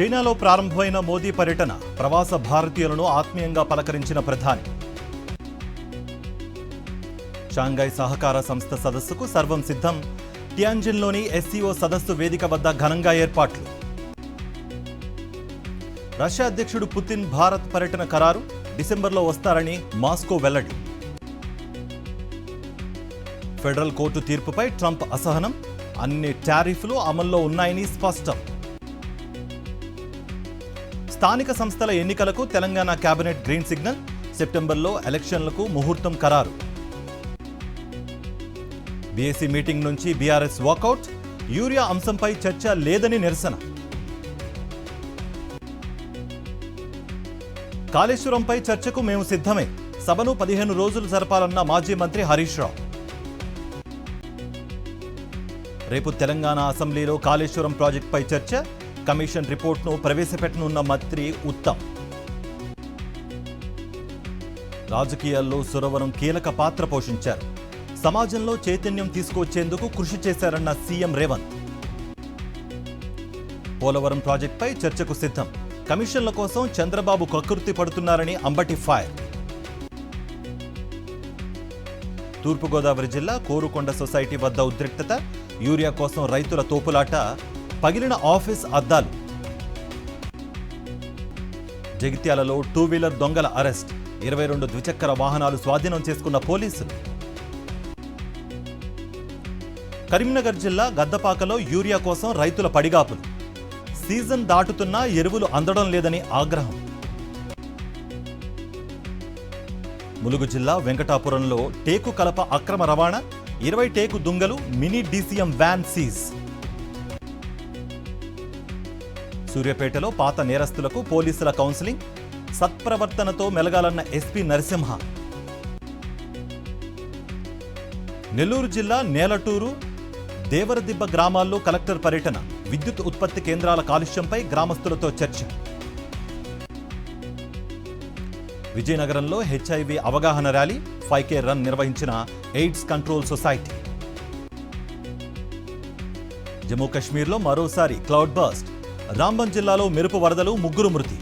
చైనాలో ప్రారంభమైన మోదీ పర్యటన ప్రవాస భారతీయులను ఆత్మీయంగా పలకరించిన ప్రధాని. షాంఘై సహకార సంస్థ సదస్సుకు సర్వం సిద్ధం. టియాన్జిన్లోని ఎస్సీఓ సదస్సు వేదిక వద్ద ఘనంగా ఏర్పాట్లు. రష్యా అధ్యక్షుడు పుతిన్ భారత్ పర్యటన ఖరారు. డిసెంబర్లో వస్తారని మాస్కో వెల్లడి. ఫెడరల్ కోర్టు తీర్పుపై ట్రంప్ అసహనం. అన్ని టారిఫ్లు అమల్లో ఉన్నాయని స్పష్టం. స్థానిక సంస్థల ఎన్నికలకు తెలంగాణ కేబినెట్ గ్రీన్ సిగ్నల్. సెప్టెంబర్లో ఎలక్షన్లకు ముహూర్తం ఖరారు. బీఎస్సీ మీటింగ్ నుంచి బీఆర్ఎస్ వాకౌట్. యూరియా అంశంపై చర్చ లేదని నిరసన. కాళేశ్వరంపై చర్చకు మేము సిద్ధమే. సభను 15 రోజులు జరపాలన్న మాజీ మంత్రి హరీష్ రావు. రేపు తెలంగాణ అసెంబ్లీలో కాళేశ్వరం ప్రాజెక్టుపై చర్చ. కమిషన్ రిపోర్ట్ను ప్రవేశపెట్టనున్న మంత్రి ఉత్తమ్. రాజకీయాల్లో సురవరం కీలక పాత్ర పోషించారు. సమాజంలో చైతన్యం తీసుకొచ్చేందుకు కృషి చేశారన్న సీఎం రేవంత్. పోలవరం ప్రాజెక్టుపై చర్చకు సిద్ధం. కమిషన్ల కోసం చంద్రబాబు కకృతి పడుతున్నారని అంబటి ఫైర్. తూర్పుగోదావరి జిల్లా కోరుకొండ సొసైటీ వద్ద ఉద్రిక్తత. యూరియా కోసం రైతుల తోపులాట. పగిలిన ఆఫీస్ అద్దాలు. జగిత్యాలలో 2 వీలర్ దొంగల అరెస్ట్. 22 ద్విచక్ర వాహనాలు స్వాధీనం చేసుకున్న పోలీసులు. కరీంనగర్ జిల్లా గద్దపాకలో యూరియా కోసం రైతుల పడిగాపులు. సీజన్ దాటుతున్నా ఎరువులు అందడం లేదని ఆగ్రహం. ములుగు జిల్లా వెంకటాపురంలో టేకు కలప అక్రమ రవాణా. 20 టేకు దుంగలు. Mini DCM van seize. సూర్యాపేటలో పాత నేరస్తులకు పోలీసుల కౌన్సిలింగ్. సత్ప్రవర్తనతో మెలగాలన్న ఎస్పీ నరసింహ. నెల్లూరు జిల్లా నేలటూరు, దేవరదిబ్బ గ్రామాల్లో కలెక్టర్ పర్యటన. విద్యుత్ ఉత్పత్తి కేంద్రాల కాలుష్యంపై గ్రామస్తులతో చర్చ. విజయనగరంలో హెచ్ఐవి అవగాహన ర్యాలీ. 5K రన్ నిర్వహించిన ఎయిడ్స్ కంట్రోల్ సొసైటీ. జమ్మూ కశ్మీర్లో మరోసారి క్లౌడ్ బర్స్ట్. రాంబన్ జిల్లాలో మెరుపు వరదలు. 3 మృతి.